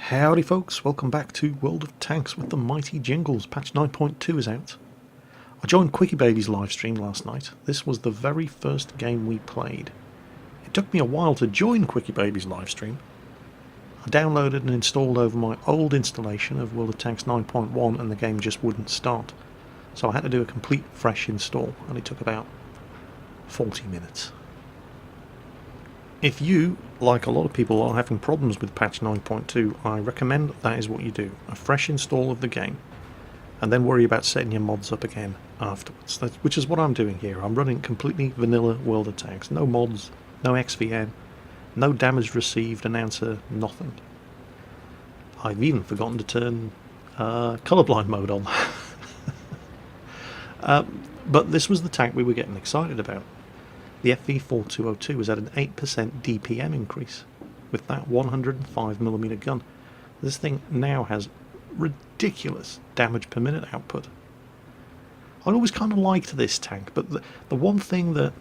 Howdy folks, welcome back to World of Tanks with the mighty jingles. Patch 9.2 is out. I joined Quickie Baby's livestream last night. This was the very first game we played. It took me a while to join Quickie Baby's livestream. I downloaded and installed over my old installation of World of Tanks 9.1 and the game just wouldn't start. So I had to do a complete fresh install and it took about 40 minutes. If you, like a lot of people, are having problems with patch 9.2, I recommend that is what you do. A fresh install of the game, and then worry about setting your mods up again afterwards. Which is what I'm doing here. I'm running completely vanilla World of Tanks. No mods, no XVN, no damage received announcer, nothing. I've even forgotten to turn colorblind mode on. But this was the tank we were getting excited about. The FV4202 was at an 8% DPM increase with that 105mm gun. This thing now has ridiculous damage per minute output. I always kind of liked this tank, but the one thing that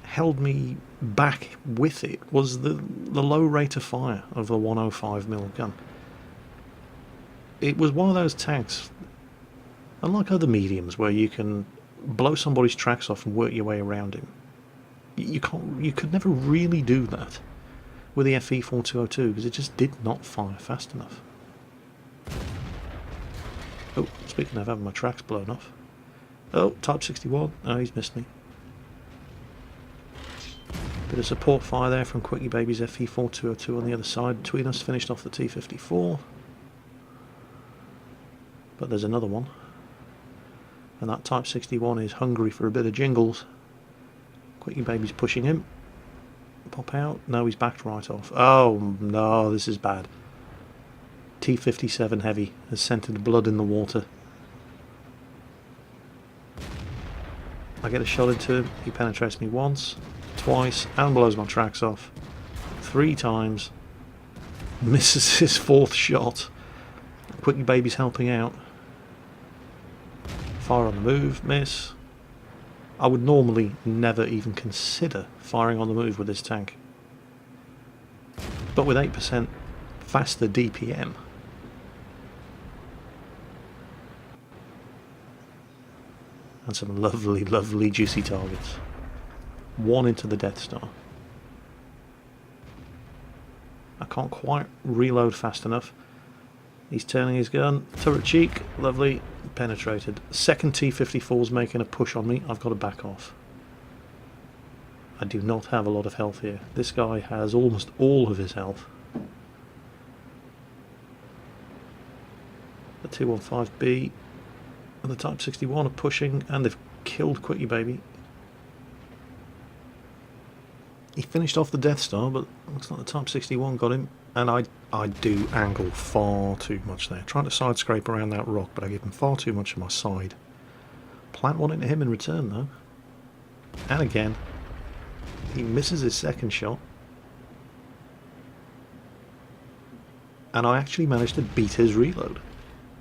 held me back with it was the low rate of fire of the 105mm gun. It was one of those tanks, unlike other mediums where you can blow somebody's tracks off and work your way around him. You could never really do that with the FV4202 because it just did not fire fast enough. Oh, speaking of having my tracks blown off. Oh, Type 61. Oh, he's missed me. Bit of support fire there from Quickie Baby's FV4202 on the other side. Between us, finished off the T54. But there's another one. And that Type 61 is hungry for a bit of jingles. Quickie Baby's pushing him. Pop out. No, he's backed right off. Oh no, this is bad. T57 heavy has scented blood in the water. I get a shot into him. He penetrates me once, twice, and blows my tracks off. 3 times. Misses his 4th shot. Quickie Baby's helping out. Fire on the move, miss. I would normally never even consider firing on the move with this tank. But with 8% faster DPM, and some lovely, lovely juicy targets. 1 into the Death Star. I can't quite reload fast enough. He's turning his gun. Turret cheek. Lovely. Penetrated. Second T-54's making a push on me. I've got to back off. I do not have a lot of health here. This guy has almost all of his health. The 215B and the Type 61 are pushing, and they've killed Quickie Baby. He finished off the Death Star, but looks like the Type 61 got him. And I do angle far too much there. Trying to side scrape around that rock, but I give him far too much of my side. Plant one into him in return though. And again, he misses his 2nd shot. And I actually managed to beat his reload.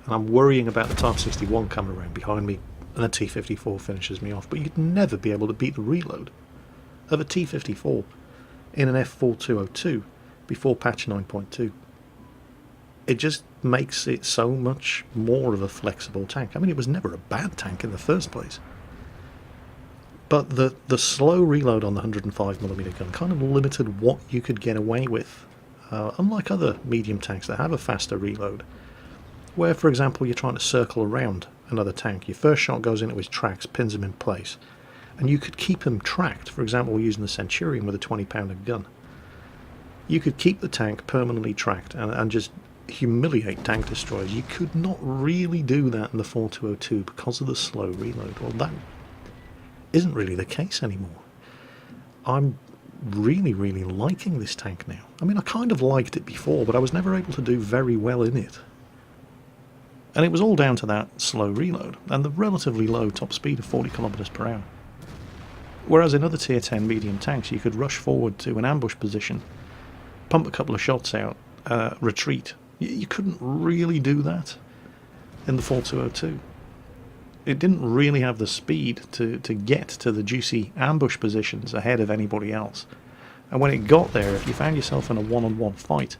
And I'm worrying about the Type 61 coming around behind me, and the T-54 finishes me off. But you'd never be able to beat the reload of a T-54 in an F4202 before patch 9.2. It just makes it so much more of a flexible tank. I mean, it was never a bad tank in the first place. But the slow reload on the 105mm gun kind of limited what you could get away with. Unlike other medium tanks that have a faster reload, where, for example, you're trying to circle around another tank. Your first shot goes into his tracks, pins him in place, and you could keep him tracked. For example, using the Centurion with a 20-pounder gun. You could keep the tank permanently tracked and just humiliate tank destroyers. You could not really do that in the 4202 because of the slow reload. Well, that isn't really the case anymore. I'm really, really liking this tank now. I mean, I kind of liked it before, but I was never able to do very well in it. And it was all down to that slow reload and the relatively low top speed of 40 km/h. Whereas in other tier 10 medium tanks, you could rush forward to an ambush position, pump a couple of shots out, retreat. You couldn't really do that in the 4202. It didn't really have the speed to get to the juicy ambush positions ahead of anybody else. And when it got there, if you found yourself in a one-on-one fight,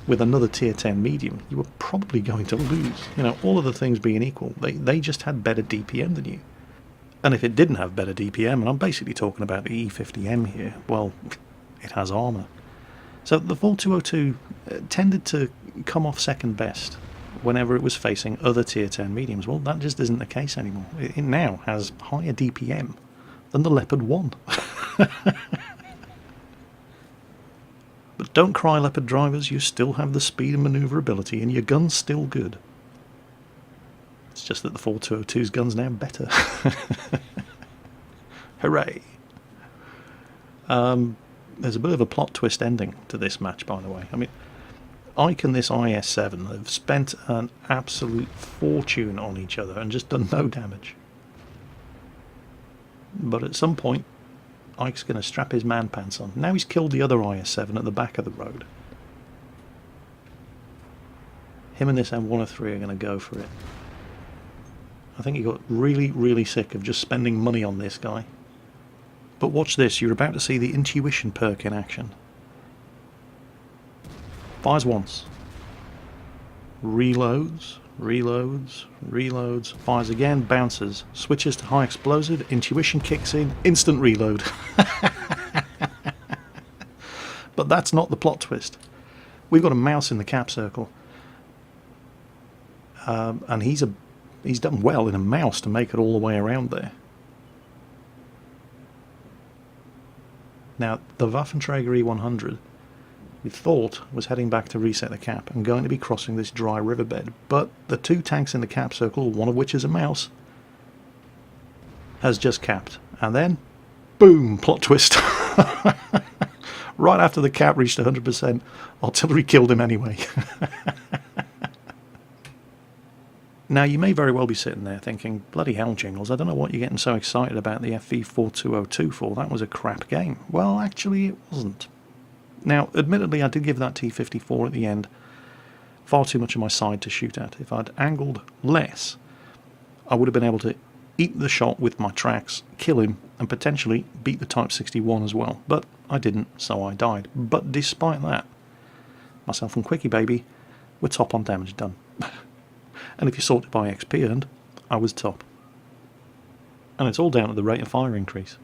with another tier 10 medium, you were probably going to lose. You know, all of the things being equal, they just had better DPM than you. And if it didn't have better DPM, and I'm basically talking about the E50M here, well, it has armour. So the 4202 tended to come off second best whenever it was facing other tier 10 mediums. Well, that just isn't the case anymore. It now has higher DPM than the Leopard 1. But don't cry, Leopard drivers, you still have the speed and manoeuvrability, and your gun's still good. It's just that the 4202's gun's now better. Hooray! There's a bit of a plot twist ending to this match, by the way. I mean, Ike and this IS-7 have spent an absolute fortune on each other and just done no damage. But at some point, Ike's going to strap his man pants on. Now he's killed the other IS-7 at the back of the road. Him and this M103 are going to go for it. I think he got really, really sick of just spending money on this guy. But watch this, you're about to see the intuition perk in action. Fires once. Reloads, reloads, reloads. Fires again, bounces. Switches to high explosive, intuition kicks in, instant reload. But that's not the plot twist. We've got a mouse in the cap circle. And he's done well in a mouse to make it all the way around there. Now, the Waffenträger E100, we thought was heading back to reset the cap and going to be crossing this dry riverbed, but the two tanks in the cap circle, one of which is a mouse, has just capped. And then, boom, plot twist. Right after the cap reached 100%, artillery killed him anyway. Now, you may very well be sitting there thinking, bloody hell, Jingles, I don't know what you're getting so excited about the FV4202 for. That was a crap game. Well, actually, it wasn't. Now, admittedly, I did give that T-54 at the end far too much of my side to shoot at. If I'd angled less, I would have been able to eat the shot with my tracks, kill him, and potentially beat the Type 61 as well. But I didn't, so I died. But despite that, myself and Quickie Baby were top on damage done. And if you sorted by XP earned, I was top. And it's all down to the rate of fire increase.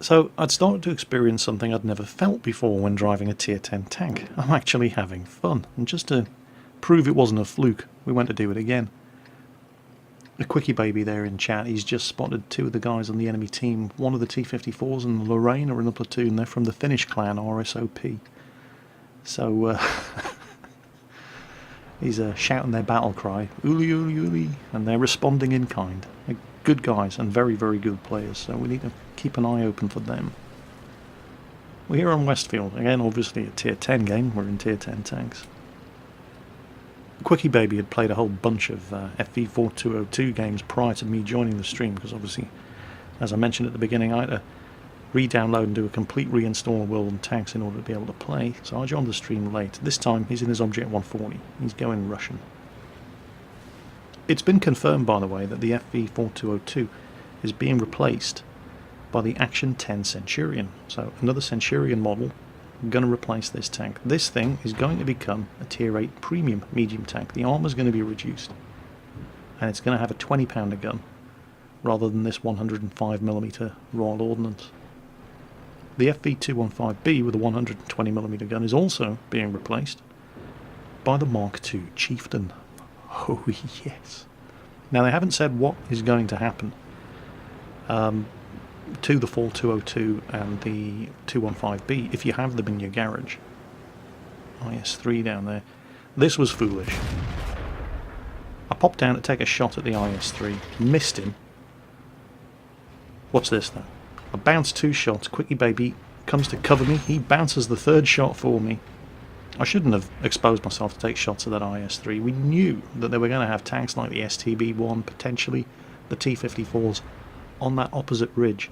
So I'd started to experience something I'd never felt before when driving a tier 10 tank. I'm actually having fun. And just to prove it wasn't a fluke, we went to do it again. The Quickie Baby there in chat, he's just spotted two of the guys on the enemy team. One of the T-54s and Lorraine are in the platoon. They're from the Finnish clan RSOP. So he's shouting their battle cry, "Uli, uli, uli," and they're responding in kind. They're good guys and very, very good players, so we need to keep an eye open for them. We're here on Westfield. Again, obviously a tier 10 game. We're in tier 10 tanks. Quickie Baby had played a whole bunch of FV4202 games prior to me joining the stream, because obviously, as I mentioned at the beginning, I had to re-download and do a complete reinstall of World of Tanks in order to be able to play, so I joined the stream late. This time he's in his Object 140. He's going Russian. It's been confirmed, by the way, that the FV4202 is being replaced by the Action 10 Centurion. So another Centurion model going to replace this tank. This thing is going to become a tier 8 premium medium tank. The armour is going to be reduced, and it's going to have a 20-pounder gun rather than this 105mm Royal Ordnance. The FV215B with a 120mm gun is also being replaced by the Mark II Chieftain. Oh yes. Now they haven't said what is going to happen to the 4202 and the 215B if you have them in your garage. IS-3 down there. This was foolish. I popped down to take a shot at the IS-3, missed him. Watch this though. I bounced 2 shots, Quickie Baby comes to cover me, he bounces the 3rd shot for me. I shouldn't have exposed myself to take shots at that IS-3. We knew that they were going to have tanks like the STB-1, potentially the T-54s, on that opposite ridge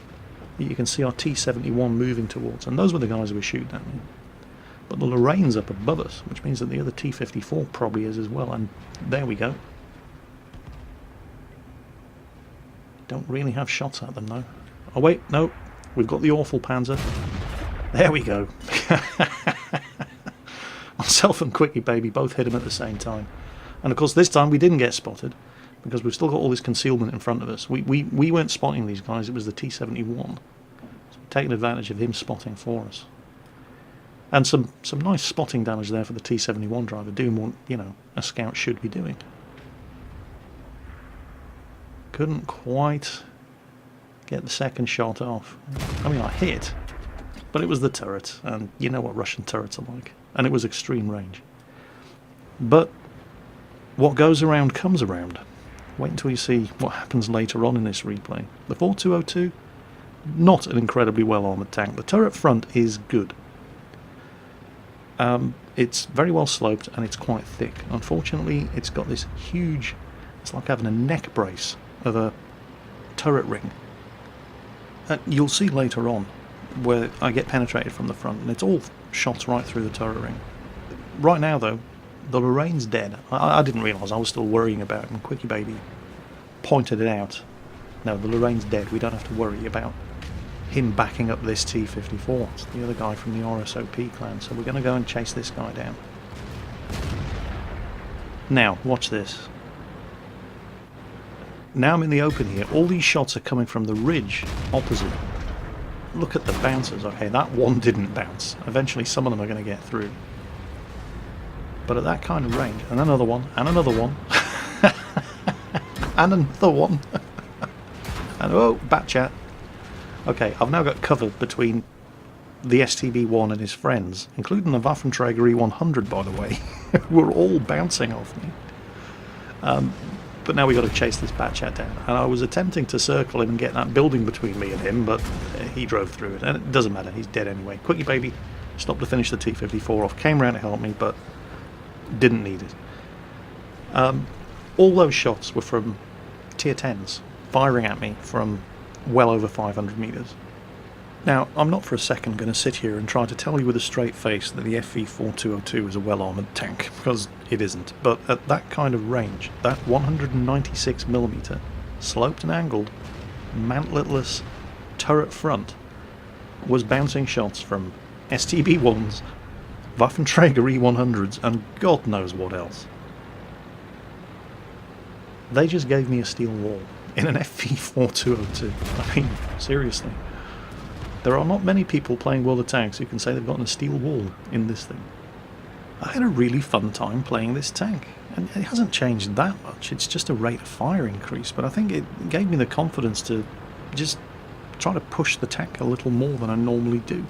that you can see our T-71 moving towards, and those were the guys who were shooting at me. But the Lorraine's up above us, which means that the other T-54 probably is as well, and there we go. Don't really have shots at them though. Oh wait, no, we've got the awful Panzer. There we go. I'm Myself and Quickie Baby both hit him at the same time. And of course this time we didn't get spotted, because we've still got all this concealment in front of us. We weren't spotting these guys, it was the T-71. So we're taking advantage of him spotting for us. And some nice spotting damage there for the T-71 driver, doing what, you know, a scout should be doing. Couldn't quite get the second shot off. I mean, I hit, but it was the turret, and you know what Russian turrets are like. And it was extreme range. But what goes around comes around. Wait until you see what happens later on in this replay. The 4202, not an incredibly well armoured tank. The turret front is good. It's very well sloped and it's quite thick. Unfortunately, it's got this huge, it's like having a neck brace of a turret ring. You'll see later on where I get penetrated from the front, and it's all shot right through the turret ring. Right now though, the Lorraine's dead. I didn't realise, I was still worrying about it, and Quickie Baby pointed it out. No, the Lorraine's dead, we don't have to worry about him backing up this T-54. It's the other guy from the RSOP clan, so we're going to go and chase this guy down. Now, watch this. Now I'm in the open here, all these shots are coming from the ridge opposite. Look at the bouncers. Okay, that one didn't bounce. Eventually some of them are going to get through. But at that kind of range, and another one, and another one, and another one, and oh, bat chat. Okay, I've now got cover between the STB-1 and his friends, including the Waffenträger E100, by the way, who are all bouncing off me. But now we've got to chase this bat chat down. And I was attempting to circle him and get that building between me and him, but he drove through it. And it doesn't matter, he's dead anyway. Quickie Baby stopped to finish the T-54 off, came round to help me, but didn't need it. All those shots were from tier 10s, firing at me from well over 500 metres. Now, I'm not for a second going to sit here and try to tell you with a straight face that the FV4202 is a well-armoured tank, because it isn't. But at that kind of range, that 196mm, sloped and angled, mantletless turret front, was bouncing shots from STB-1s, Waffenträger E100s, and God knows what else. They just gave me a steel wall in an FV4202. I mean, seriously. There are not many people playing World of Tanks who can say they've gotten a steel wall in this thing. I had a really fun time playing this tank, and it hasn't changed that much. It's just a rate of fire increase, but I think it gave me the confidence to just try to push the tank a little more than I normally do.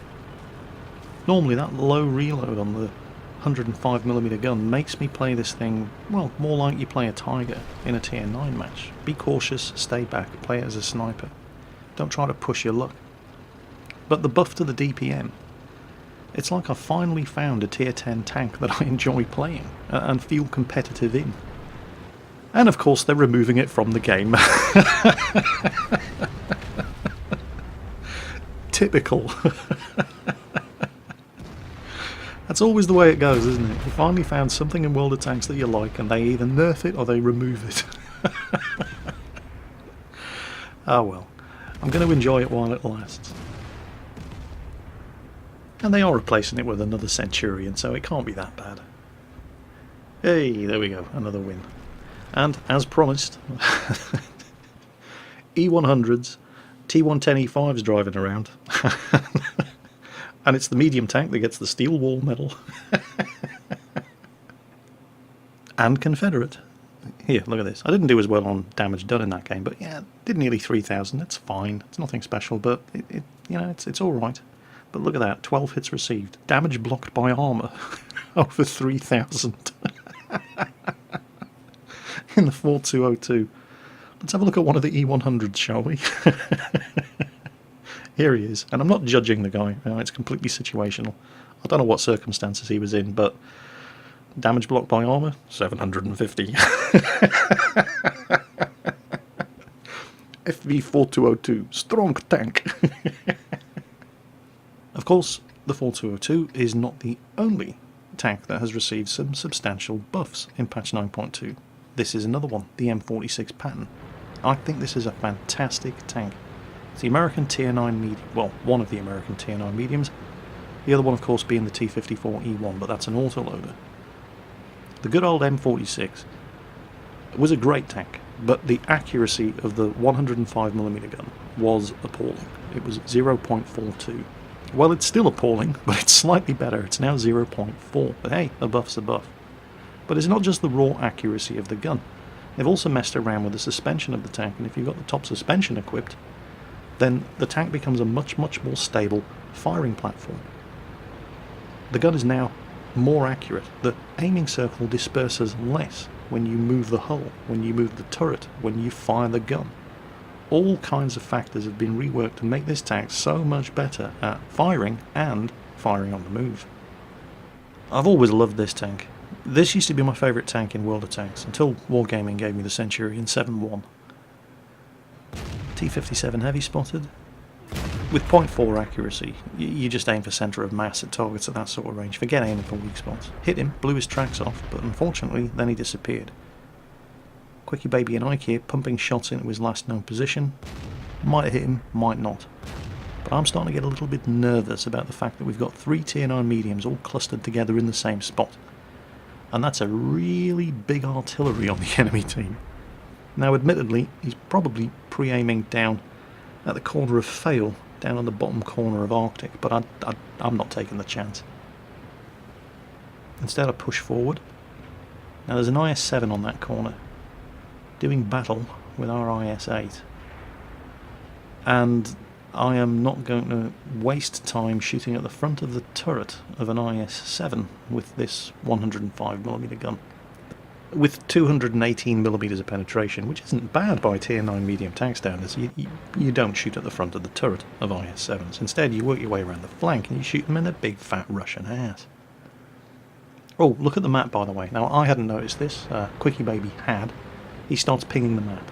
Normally that low reload on the 105mm gun makes me play this thing, well, more like you play a Tiger in a tier 9 match. Be cautious, stay back, play it as a sniper. Don't try to push your luck. But the buff to the DPM, it's like I finally found a tier 10 tank that I enjoy playing and feel competitive in. And of course they're removing it from the game. Typical. That's always the way it goes, isn't it? You finally found something in World of Tanks that you like, and they either nerf it or they remove it. Oh well, I'm going to enjoy it while it lasts. And they are replacing it with another Centurion, so it can't be that bad. Hey, there we go, another win. And, as promised, E100s, T110E5s driving around. And it's the medium tank that gets the steel wall medal. And Confederate. Here, look at this. I didn't do as well on damage done in that game, but yeah, did nearly 3,000. That's fine. It's nothing special, but it you know, it's all right. But look at that, 12 hits received. Damage blocked by armour. Over 3,000. In the 4202. Let's have a look at one of the E100s, shall we? Here he is. And I'm not judging the guy. You know, it's completely situational. I don't know what circumstances he was in, but damage blocked by armour? 750. FV4202. Strong tank. Of course, the 4202 is not the only tank that has received some substantial buffs in patch 9.2. This is another one, the M46 Patton. I think this is a fantastic tank. It's the American tier 9 medium, well, one of the American tier 9 mediums, The other one, of course, being the T-54E1, but that's an autoloader. The good old M46 was a great tank, but the accuracy of the 105mm gun was appalling. It was 0.42. Well, it's still appalling, but it's slightly better. It's now 0.4. But hey, a buff's a buff. But it's not just the raw accuracy of the gun. They've also messed around with the suspension of the tank, and if you've got the top suspension equipped, then the tank becomes a much more stable firing platform. The gun is now more accurate. The aiming circle disperses less when you move the hull, when you move the turret, when you fire the gun. All kinds of factors have been reworked to make this tank so much better at firing and firing on the move. I've always loved this tank. This used to be my favourite tank in World of Tanks until Wargaming gave me the Centurion 7.1. T-57 heavy spotted. With .4 accuracy, you just aim for centre of mass at targets at that sort of range. Forget aiming for weak spots. Hit him, blew his tracks off, but unfortunately then he disappeared. Quickie Baby and Ike here, pumping shots into his last known position. Might have hit him, might not. But I'm starting to get a little bit nervous about the fact that we've got 3 Tier 9 mediums all clustered together in the same spot. And that's a really big artillery on the enemy team. Now admittedly, he's probably pre-aiming down at the corner of Fail, down on the bottom corner of Arctic, but I'm not taking the chance. Instead I push forward. Now there's an IS-7 on that corner, doing battle with our IS-8. And I am not going to waste time shooting at the front of the turret of an IS-7 with this 105mm gun. With 218mm of penetration, which isn't bad by Tier 9 medium tank standards, you don't shoot at the front of the turret of IS-7s. Instead, you work your way around the flank and you shoot them in their big fat Russian ass. Oh, look at the map, by the way. Now, I hadn't noticed this. Quickie Baby had. He starts pinging the map.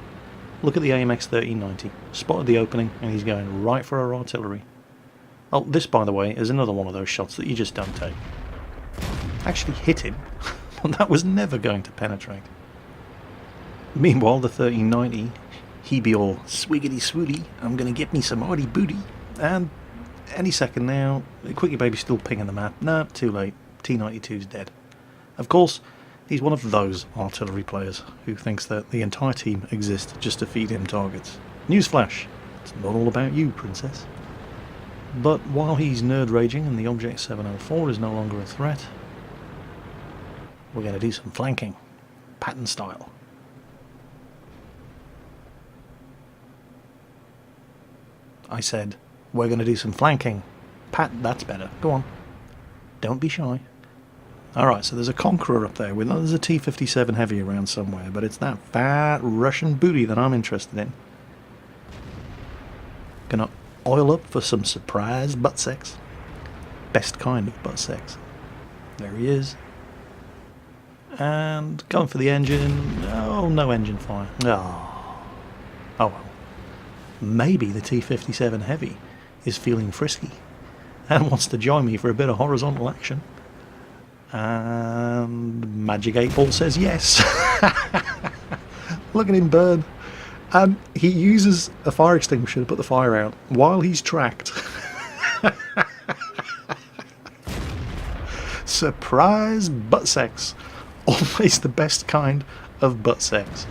Look at the AMX 1390. Spotted the opening, and he's going right for our artillery. Oh, this, by the way, is another one of those shots that you just don't take. Actually hit him. That was never going to penetrate. Meanwhile, the 1390, he be all swiggity swooty, I'm going to get me some arty booty. And any second now, Quickie Baby's still pinging the map. Nah, too late. T-92's dead. Of course, he's one of those artillery players who thinks that the entire team exists just to feed him targets. Newsflash, it's not all about you, princess. But while he's nerd raging and the Object 704 is no longer a threat, we're going to do some flanking, Patton style. I said, we're going to do some flanking. That's better. Go on. Don't be shy. Alright, so there's a Conqueror up there. There's a T-57 heavy around somewhere, but it's that fat Russian booty that I'm interested in. Gonna oil up for some surprise butt sex. Best kind of butt sex. There he is. And going for the engine. Oh, no engine fire. Oh well. Maybe the T-57 heavy is feeling frisky and wants to join me for a bit of horizontal action. And Magic 8 Ball says yes. Look at him burn. And he uses a fire extinguisher to put the fire out while he's tracked. Surprise butt sex. Always the best kind of butt sex.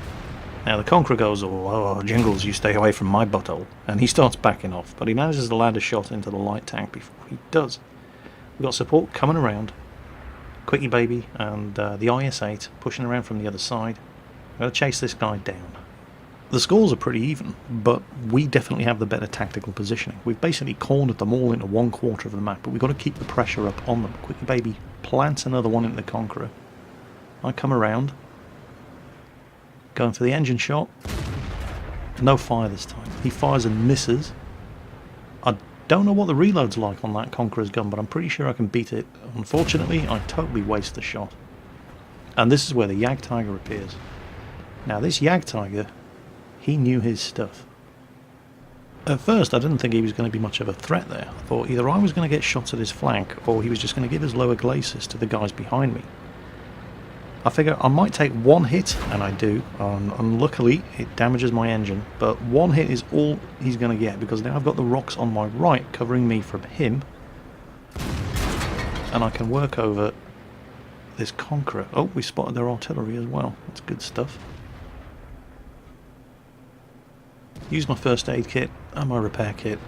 Now the Conqueror goes, oh, Jingles, you stay away from my butthole. And he starts backing off, but he manages to land a shot into the light tank before he does. We've got support coming around. Quickie Baby and the IS-8 pushing around from the other side. We're going to chase this guy down. The scores are pretty even, but we definitely have the better tactical positioning. We've basically cornered them all into 1/4 of the map, but we've got to keep the pressure up on them. Quickie Baby plants another one into the Conqueror. I come around, going for the engine shot. No fire this time. He fires and misses. I don't know what the reload's like on that Conqueror's gun, but I'm pretty sure I can beat it. Unfortunately, I totally waste the shot. And this is where the Jagdtiger appears. Now this Jagdtiger, he knew his stuff. At first I didn't think he was going to be much of a threat there. I thought either I was going to get shots at his flank, or he was just going to give his lower glacis to the guys behind me. I figure I might take one hit, and I do, and luckily it damages my engine, but one hit is all he's going to get, because now I've got the rocks on my right covering me from him, and I can work over this Conqueror. Oh, we spotted their artillery as well. That's good stuff. Use my first aid kit and my repair kit,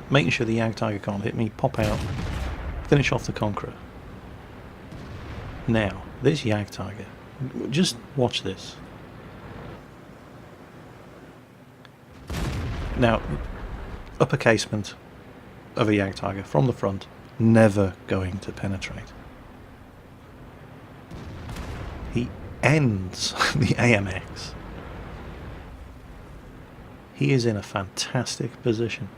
making sure the Jagdtiger can't hit me, pop out, finish off the Conqueror. Now, this Jagdtiger, just watch this. Now, upper casement of a Jagdtiger from the front, never going to penetrate. He ends the AMX. He is in a fantastic position.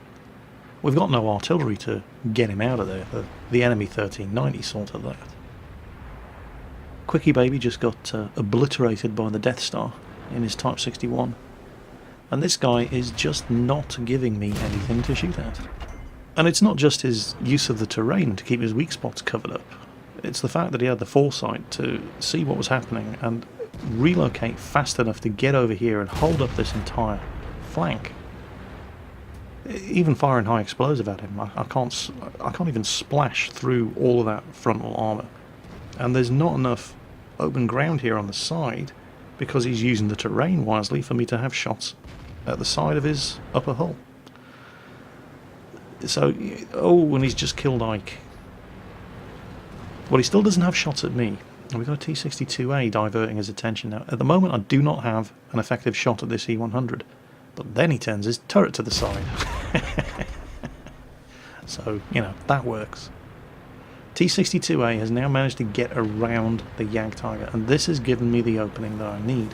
We've got no artillery to get him out of there. The enemy 1390 sorted that. Quickie Baby just got obliterated by the Death Star in his Type 61. And this guy is just not giving me anything to shoot at. And it's not just his use of the terrain to keep his weak spots covered up. It's the fact that he had the foresight to see what was happening and relocate fast enough to get over here and hold up this entire flank. Even firing high explosive at him, I can't even splash through all of that frontal armour. And there's not enough open ground here on the side because he's using the terrain wisely for me to have shots at the side of his upper hull. So, oh, and he's just killed Ike. Well, he still doesn't have shots at me. And we've got a T-62A diverting his attention now. At the moment, I do not have an effective shot at this E-100. But then he turns his turret to the side. So, you know, that works. T-62A has now managed to get around the Jagdtiger, and this has given me the opening that I need.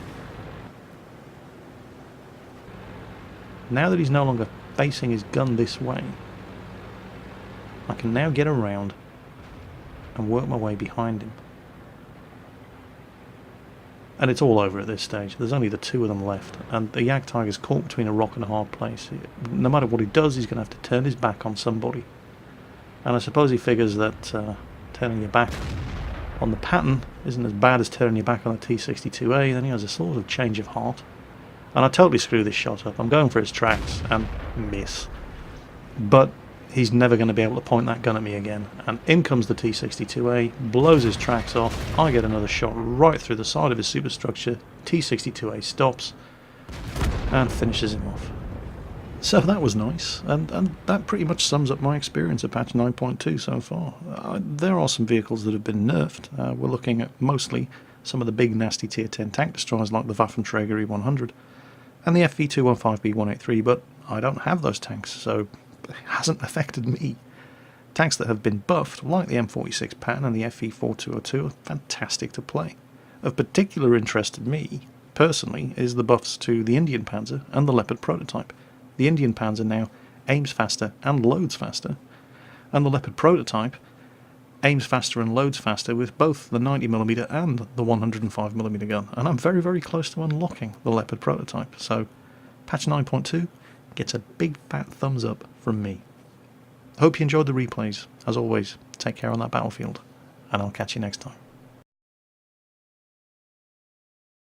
Now that he's no longer facing his gun this way, I can now get around and work my way behind him. And it's all over at this stage. There's only the two of them left, and the Jagdtiger's caught between a rock and a hard place. No matter what he does, he's going to have to turn his back on somebody. And I suppose he figures that turning your back on the pattern isn't as bad as turning your back on the T-62A. Then he has a sort of change of heart. And I totally screw this shot up. I'm going for his tracks and miss. But he's never going to be able to point that gun at me again. And in comes the T-62A, blows his tracks off. I get another shot right through the side of his superstructure. T-62A stops and finishes him off. So that was nice, and that pretty much sums up my experience of patch 9.2 so far. There are some vehicles that have been nerfed. We're looking at mostly some of the big nasty tier 10 tank destroyers like the Waffenträger E100 and the FV215B183, but I don't have those tanks, so it hasn't affected me. Tanks that have been buffed, like the M46 Patton and the FV4202, are fantastic to play. Of particular interest to me, personally, is the buffs to the Indian Panzer and the Leopard prototype. The Indian Panzer now aims faster and loads faster, and the Leopard prototype aims faster and loads faster with both the 90mm and the 105mm gun, and I'm very, very close to unlocking the Leopard prototype, so patch 9.2 gets a big fat thumbs up from me. Hope you enjoyed the replays. As always, take care on that battlefield, and I'll catch you next time.